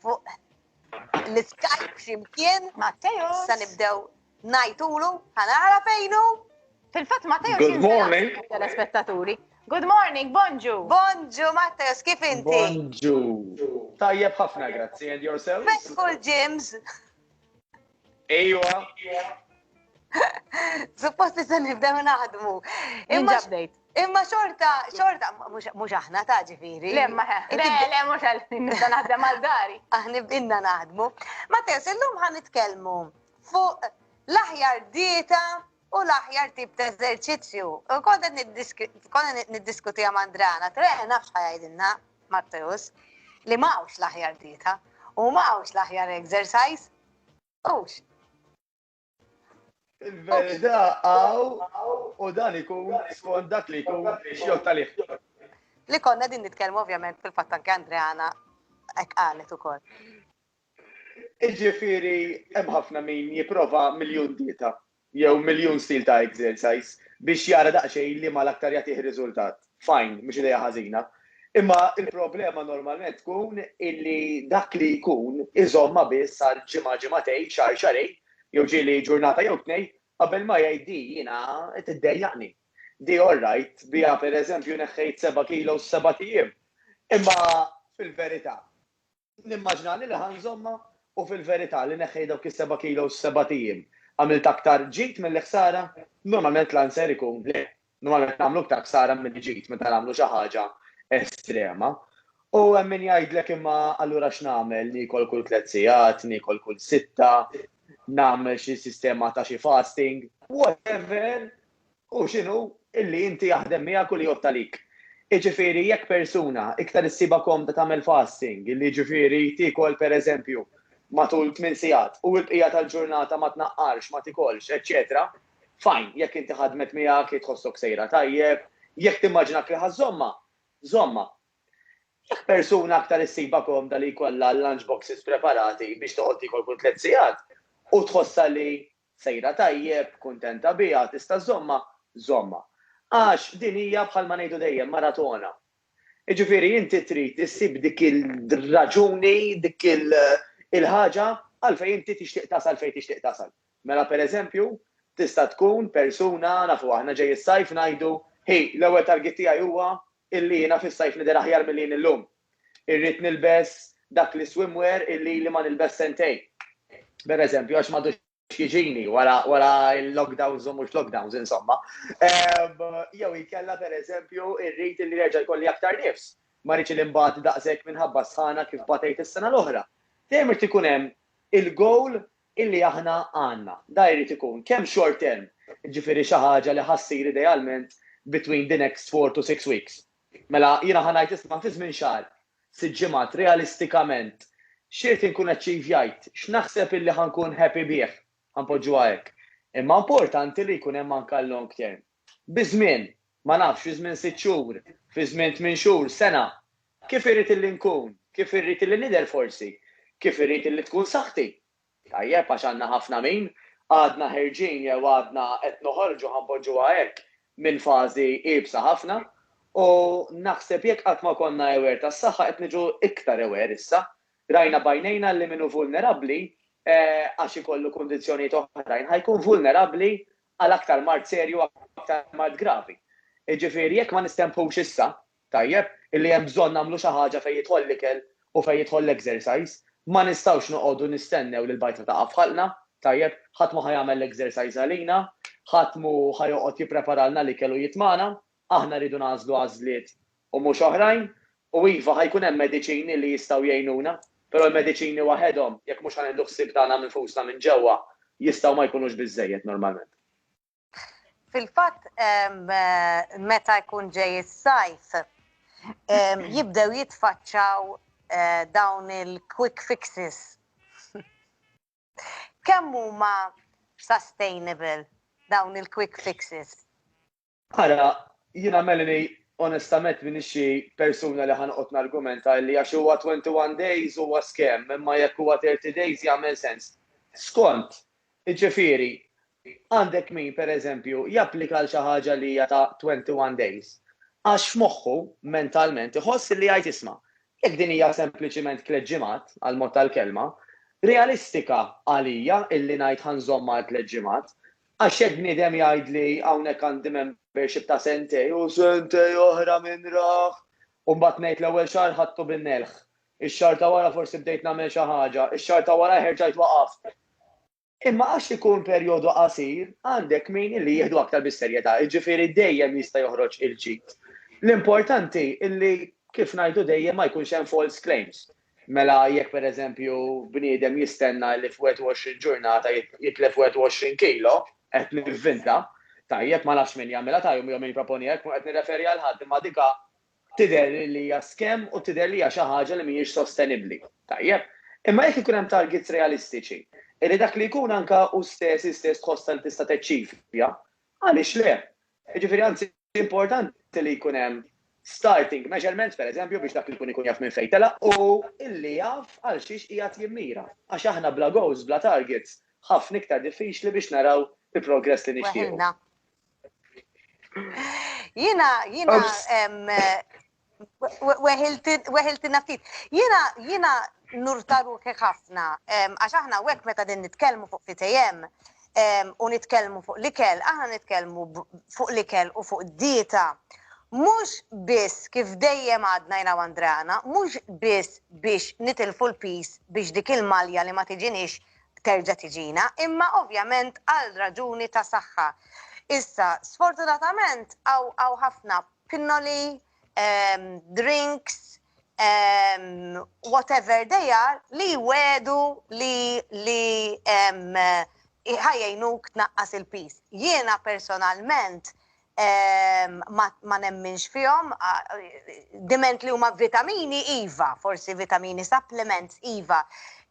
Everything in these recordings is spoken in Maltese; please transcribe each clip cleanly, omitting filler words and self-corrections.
fuq l-Skype x'imkien. Matteo. Sa nibdew ngħidulu ħanara fejnu. Fil-fatt Matteo Good morning. Telespettaturi. Good morning, bonġu. Bonġu, Matteos, kif inti? Bonġu. Tajjeb ħafna, grazzi. And yourself? Faithful Jims. Ejwa. Supposti se nibdew naħdmu. Imma xorta, mux aħna ta' ġifiri. Le, mux nibda naħdem għal-dari. Nibdinna naħdmu. Matteos, illum ħan nitkellmu fuq l-aħjar dieta u l-aħjar tip ta' eżerċizzju. Konna niddiskutija mandrana, nafx ħajajdinna, Matteos, li mawx l-aħjar dieta u mawx l-aħjar exercise. Ux. Il-verità għaw u dan ikun skont dak li jkun xjot talih. Li konna din nitkellmu ovvjament fil-fatt anke Andreana hekk qalet ukoll. Iġifieri hemm ħafna min jipprova miljun dieta jew miljun stil ta' exercise biex jara daqsxejn li ma l-aktar jagħtih riżultat. Fajn, mhux idea ħażina. Imma il-problema normalment tkun illi dak li jkun iżomma biss għal ġimgħatejn, xarej, jew ġieli ġurnata jew tnej, qabel ma jgħiddi jiena qed iddejjaqni. Di all right, bija pereżempju neħħejt 7 kilos 7 ijiem. Imma fil-verità, nimmaġna li ħanżomma u fil-verità li neħħej dawk is-7 kilos 7 ijiem. Għamilt aktar ġid mill-ħsara, normalment l-answer ikun le. Normalment nagħmlu aktar ħsara mill-ġid meta nagħmlu xi ħaġa estrema. U hemm min jgħidlek imma allura x'nagħmel nikol kull 3 sigħat, nikol kull 6, nagħmel xi sistema ta' xi fasting, whatever, u x'inhu illi inti jaħdem miegħek u li jottalik. Iġifieri jekk persuna iktar issiba komda tagħmel fasting, illi ġifieri tikol pereżempju matul 8 sigħat u l-bqija tal-ġurnata ma tnaqqarx, ma tikolx, eċċetera, fajn, jekk inti ħadmet miegħek tħossok sejra tajjeb, jekk timmaġinak li ħażomma, żomma. Jekk persuna aktar issiba komda li jkollha lunch boxes preparati biex toqgħod tikol kull 3 sigħat u tħossa li sejra tajjeb, kuntenta biha, tista' żomma. Għax din hija bħalma ngħidu dejjem maratona. Jiġifieri inti trid issib dik il-raġuni, dik il-ħaġa għalfejn inti tixtieq tasal fejn tixtieq tasal. Mela pereżempju, tista' tkun persuna nafu aħna ġej is-sajf ngħidu, hej, l-ewwel target tiegħi huwa illi jiena fis-sajf nidher aħjar milli illum. Irrid nilbes dak li swimwear illi ma nilbes sentejn. Pereżempju, għax m'għadux jiġini wara il-lockdowns u mhux lockdowns insomma. Jew ikella pereżempju irrid illi reġa' jkolli aktar nifs. Ma rridx li mbagħad daqshekk minħabba sħana kif batejt is-sena l-oħra. Dejjem irid ikun hemm il-goal illi aħna għandna. Da jrid ikun kemm short term, ġifieri xi ħaġa li ħassir idealment between the next 4 to 6 weeks. Mela jiena ħanajt isma' fi żmien xahar, 6 ġimgħat realistikament xirt inkun aċċivjajt, x'naħseb illi ħankun happy bih, ħanpoġġuha hekk. Imma importanti li jkun hemm anke long term. Biżmien, ma nafx fi żmien 6 xhur, fi żmien 8 xhur, sena. Kif irrid illi nkun? Kif irrid illi nidher forsi? Kif irrid illi tkun saħħti? Tajjeb għax għandna ħafna min għadna ħerġin jew għadna qed noħorġu ħanpoġġuha hekk minn fażi qiebsa ħafna u naħseb jekk qatt ma konna aware tas-saħħa qed niġu iktar aware issa. Rajna bajnejna li minnu vulnerabbli għax ikollu kondizzjonijiet oħrajn ħajkun vulnerabbli għal aktar mart serju aktar mart gravi. Ġifieri jekk ma nistempux issa, tajjeb, illi hemm bżonn nagħmlu xi ħaġa fejn jidħol l-ikel u fejn jidħol l-exercise, ma nistgħux noqogħdu nistennew lil bajta ta' fħalna, tajjeb, ħadd ma ħajamel l-exercise għalina, ħadd mu ħajoqgħod jippreparalna l-ikel u jitmana, aħna rridu nażlu għażliet u mhux oħrajn, u iva ħajkun hemm mediċini li jistgħu jgħinuna. Però l-mediċini waħedhom, jekk mhux ħanildu ħsieb tagħna minn fusna minn ġewwa, jistgħu ma jkunux biżżejjed normalment. Fil-fatt meta jkun ġej is-sajf, jibdew jitfaċċaw dawn il-quick fixes. Kemm huma sustainable dawn il-quick fixes? Ara, jiena Melanie onestament minixi persuna li ħanqot nargumenta li għax huwa 21 days huwa scam, imma jekk huwa 30 days jagħmel sens. Skont, ġifieri, għandek min pereżempju japplika l xi ħaġa li hija ta' 21 days. Għax f'moħħu mentalment iħoss li jgħid isma' Jekk din hija sempliċiment tliet għal-mod tal-kelma, realistika għalija illi ngħid ħanżomm ma' tliet għax hekk bniedem jgħidli hawnhekk għandi membership ta' sentej u sentej oħra minn raħ. U mbagħad ngħid l-ewwel xahar ħadtu bin-nelħ. Ix-xahar ta' wara forsi bdejt nagħmel xi ħaġa, ix-xahar ta' wara ħerġajt waqaft. Imma għax ikun perjodu qasir, għandek min illi jieħdu aktar bis-serjetà, jiġifieri dejjem jista' joħroġ il-ċit. L-importanti illi kif ngħidu dejjem ma jkunx hemm false claims. Mela jekk pereżempju bniedem jistenna li f'21 ġurnata jitlef 21 kilo, qed nivvinta, tajjeb ma nafx min jagħmilha tajjeb jew min jipproponi hekk, qed nirreferi għal ħadd imma dika tidher li hija skemm u tidher li hija xi ħaġa li mhijiex sostenibbli. Tajjeb. Imma jekk ikun hemm targets realistiċi, illi dak li jkun anke hu stess tħoss li tista' teċċifja, għaliex le? Jiġifieri anzi importanti li jkun hemm starting measurements, pereżempju, biex dak li jkun jaf minn fejn telaq u illi jaf għal xiex qiegħed jimmira. Għax aħna bla goals, bla targets, ħafna iktar diffiċli biex naraw il-progress li nixtiequ. Jiena weħiltina ftit. Jiena nurtaru ħafna għax aħna hekk meta din nitkellmu fuq FTM u nitkellmu fuq l-ikel, aħna nitkellmu fuq l-ikel u fuq id-dieta. Mhux biss kif dejjem għadna jna Andrana, mhux biss biex nitilfu l-pis biex dik il-malja li ma tiġinix terġa' tiġina, imma ovvjament għal raġuni ta' saħħa. Issa, sfortunatament għaw ħafna pinnoli, drinks, whatever they are, li wedu li ħajjejnuk tnaqqas il-pis. Jiena personalment ma nemminx fihom, diment li huma vitamini iva, forsi vitamini supplements iva.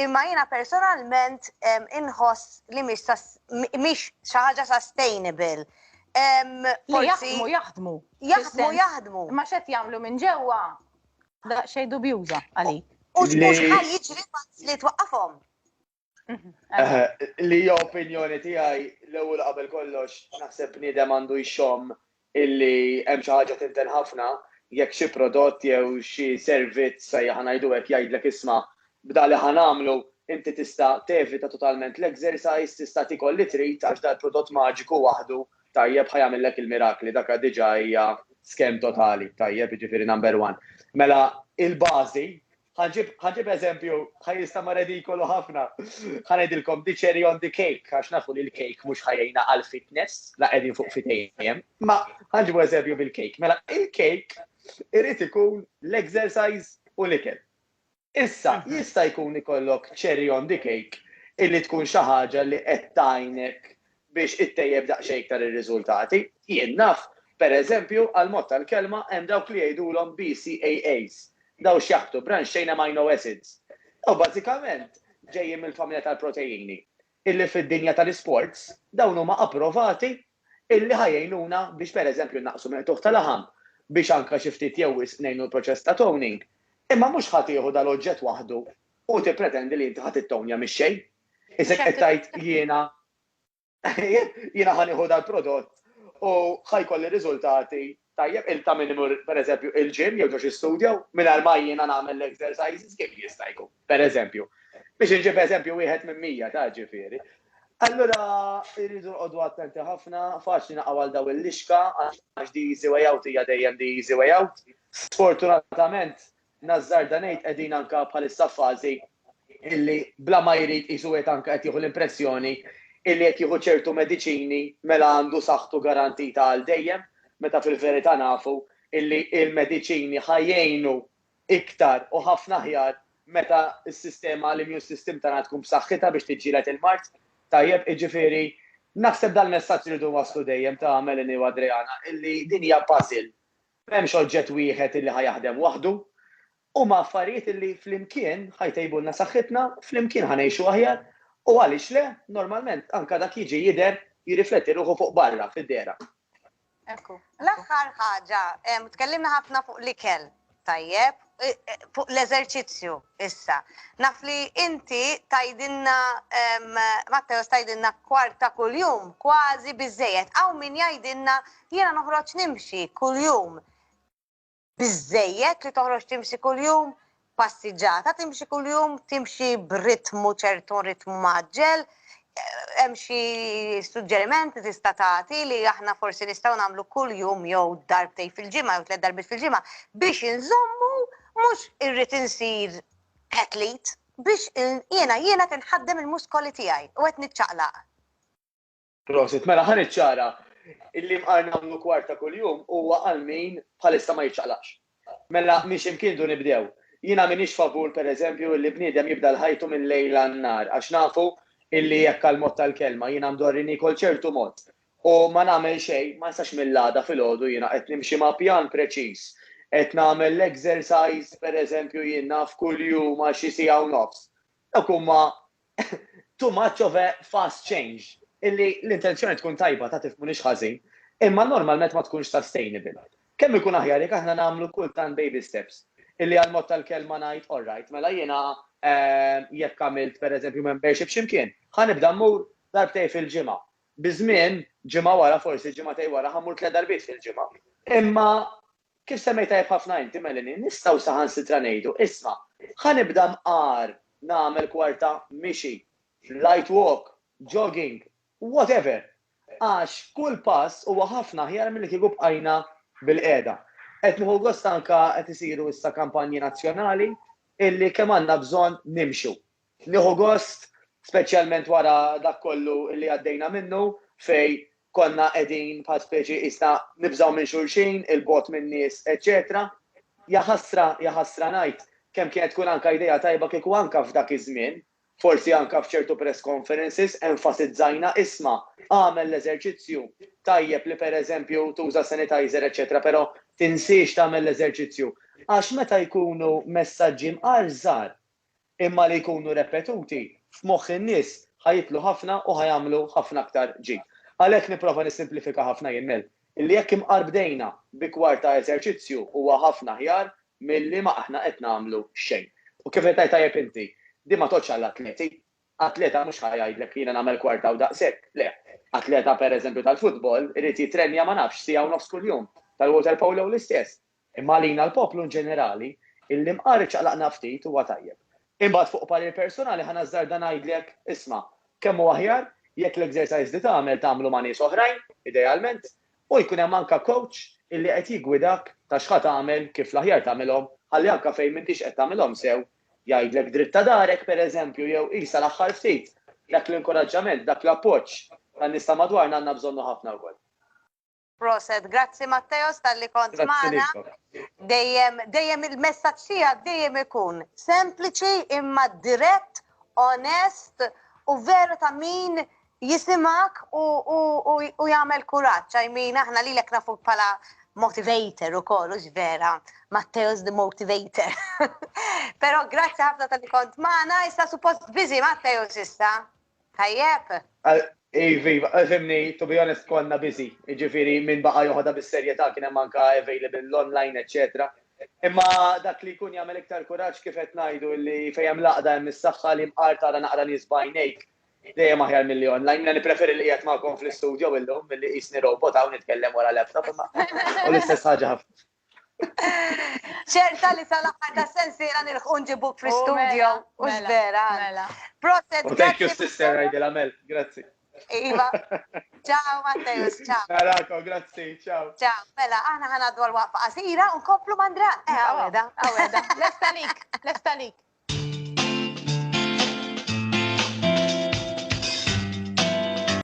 Imma jiena personalment inħoss li mhix xi ħaġa sustainable. Jaħdmu. Jaħdmu. Ma xed jagħmlu minn ġewwa. Daqsxejn dubjuża għalik. U x'ħal jiġri li twaqqafhom. Li opinjoni tiegħi l-ewwel qabel kollox naħseb bniedem għandu jxomm illi hemm xi ħaġa tinten ħafna jekk xi prodott jew xi servizz se ngħidu hekk jgħidlek isma' b'da li ħanamlu inti tista' tevita totalment l-exercise, tista' tikol li trid għax dal prodott maġiku waħdu tajjeb ħajamillek il-mirakli, dak diġà hija skem totali, tajjeb jiġifieri number one. Mela il-bażi ħanġib eżempju, ħajjista ma redikolu ħafna. Ħanejdilkom di cherry on the cake, għax nafu li l-cake mhux ħajjejna għal-fitness, la qegħdin fuq fitejjem. Ma ħanġibu eżempju bil-cake. Mela il-cake irid ikun l-exercise u l-ikel. Issa, jista' jkun ikollok cherry on the cake illi tkun xi ħaġa li qed tajnek biex ittejjeb daqsxejn iktar ir-riżultati. Jien naf, pereżempju, għal-mod tal-kelma hemm dawk li jgħidulhom BCAAs. Daw xjaħtu branch chain amino acids. Daw bażikament ġejjin mill-familja tal-proteini. Illi fid-dinja tal-isports dawn huma approvati illi ħajjejnuna biex pereżempju naqsu meħtuħ tal-laħam biex anke xi ftit jewwis ngħinu l-proċess ta' toning. Imma mhux ħadd jieħu dal-oġġett waħdu u tippretendi li inti ħadd ittonja mix-xejn. Isek qed tgħid jiena ħanieħu dal-prodott u ħajkolli riżultati tajjeb il-ta' minimur, per eżempju, il-ġim, jew xi studio, mingħajr ma jiena nagħmel l-exercises kif jista' jkun, per eżempju. Biex inġib eżempju wieħed minn 100 ta' ġifieri. Allura irridu nqogħdu attenti ħafna, faċli naqgħu għal daw il-lixka, għax di easy way out hija dejjem di easy way out. Sfortunatament, nażżar dan ngħid qegħdin anke bħalissa fażi illi bla ma jrid isu qed anke qed jieħu l-impressjoni illi qed jieħu ċertu mediċini mela għandu saħħtu garantita għal dejjem. Meta fil-verità nafu illi il-mediċini ħajjejnu iktar u ħafna ħjar meta s-sistema l-immune system tagħna tkun b'saħħitha biex tiġġieled il-mart. Tajjeb, jiġifieri naħseb dal-messaġġ irridu waslu dejjem ta' Melanie u Adriana illi din hija puzzle. M'hemmx oġġett wieħed illi ħajaħdem waħdu u ma' affarijiet illi flimkien ħajtejbulna saħħitna, flimkien ħanejxu aħjar u għaliex le, normalment anke dak jiġi jidher jirrifletti ruħu fuq barra fid-dera. L-aħħar ħaġa, tkellimna ħafna fuq l-ikel, tajjeb, fuq l-eżerċizzju issa. Naf li inti tajdinna, Matteo tajdinna kwarta kuljum, kważi biżejjed, aw min jgħidilna jiena noħroġ nimxi kuljum. Biżejjed li toħroġ timxi kuljum, passiġġata, timxi kuljum, timxi b'ritmu ċertu ritmu maġġel, hemm xi suġġerimenti tista' tagħti li aħna forsi nistgħu nagħmlu kuljum jew darbtej fil-ġimgħa jew 3 darbit fil-ġimgħa biex inżommu mhux irrid insir athlete biex jiena tinħaddem il-muskoli tiegħi u qed niċċaqlaq. Prosit, mela ħan iċċara illi mqar nagħmlu kwarta kuljum huwa għal min bħalissa ma jiċċaqlax. Mela mhix imkien du nibdew. Jiena m'iniex favur pereżempju li bniedem jibda l-ħajtu minn lejla n-nar għax nafu illi jekk għal-mod tal-kelma jiena mdorrini kol ċertu mod. U ma nagħmel xejn, ma nistax mill-għada fil-ħodu jiena qed nimxi ma' pjan preċiż. Qed nagħmel l-exercise pereżempju jien naf kuljum għal xi siegħa u nofs. Dak huma too much of a fast change illi l-intenzjoni tkun tajba ta' tifmu nix ħażin, imma normalment ma tkunx sustainable. Kemm ikun aħjar jekk aħna nagħmlu kultant baby steps illi għal-mod tal-kelma ngħid all right, mela jiena jekk għamilt pereżempju membership x'imkien, ħanibda mmur darbtej fil-ġimgħa. Biżmien ġimgħa wara forsi ġimgħatej wara ħammur 3 darbiet fil-ġimgħa. Imma kif semmejt tajb ħafna inti Melanie, nistgħu saħansitra ngħidu, isma' ħanibda mqar nagħmel kwarta mixi, light walk, jogging, whatever. Għax kull pass huwa ħafna ħjar milli kieku bqajna bil-qiegħda. Qed nieħu gost anke qed isiru issa kampanji nazzjonali illi kemm għandna bżonn nimxu. Nieħu gost speċjalment wara dak kollu illi għaddejna minnu fej konna qegħdin bħal speċi isna nibżgħu minn xulxin, il-bot minn nies, eċetera. Jaħasra ngħid kemm kienet tkun anke idea tajba kieku anke f'dak iż-żmien, forsi anke f'ċertu press conferences enfasizzajna isma' għamel l-eżerċizzju tajjeb li pereżempju tuża sanitizer, eċetera, però tinsiex tagħmel l-eżerċizzju. Għax meta jkunu messaġġi mqar żgħar imma li jkunu repetuti f'moħħ in-nies ħajitlu ħafna u ħajamlu ħafna aktar ġid. Għalhekk nipprova nisimplifika ħafna jimmel. Illi jekk imqar bdejna bi kwarta eżerċizzju huwa ħafna ħjar milli ma aħna qed nagħmlu xejn. U kif qed tajjeb inti, di ma toċ għall-atleti. Atleta mhux ħajgħidlek jiena nagħmel kwarta u daqshekk. Le, atleta pereżempju tal-futbol irid jitrenja ma nafx siegħa u nofs kuljum. Tal-water polo l-istess. Imma lina l-poplu ġenerali illi mqar iċċaqlaqna ftit huwa tajjeb. Imbagħad fuq parir personali ħanażżar dan ngħidlek isma' kemm huwa aħjar jekk l-exercise li tagħmlu ma' nies oħrajn, idealment, u jkun hemm anke coach illi qed jigwidak ta' x'ħad tagħmel kif l-aħjar tagħmilhom, ħalli anke fejn m'intix qed tagħmilhom sew jgħidlek dritt ta' darek pereżempju jew qisha l-aħħar ftit. Dak l-inkoraġġament, dak l-appoġġ tan-nies ta' madwarna għandna bżonnu ħafna wkoll. Proset, grazzi Matteos tal-li kont magħna. Dejjem il-messaġġ tiegħek dejjem ikun sempliċi imma dirett, onest u veru ta' min jisimak u jagħmel kuraġġ. I mean aħna lilek nafu bħala motivator ukoll, vera. Matteos the motivator. Però grazzi ħafna tal-li kont magħna, issa suppost busy Matteos issa. Tajjeb. Ivi, fimni, to be honest, konna busy. Ġifiri, minn baqa joħda bis-serjetà kien hemm anke available online, eċetera. Imma dak li jkun jagħmel iktar kuraġġ kif qed ngħidu li fejn hemm laqda hemm is-saħħa li mqar tara naqra nies bajnejk dejjem aħjar milli online. Jiena nippreferi li qiegħed magħkom fl-istudju illum milli qisni robot hawn nitkellem wara laptop imma u l-istess ħaġa ħafna. ċerta li sal-aħħar ta' sensiera nilħu nġibuk fl-istudju u vera. Proset, thank you sister Aidil Amel, grazzi. Iva, ciao Matteos, ciao. Marako, grazzi, ciao. Ciao, mela, aħna ħanaddu għal-waqfa qasira u nkomplu mandra. Għaweda, lesta lik.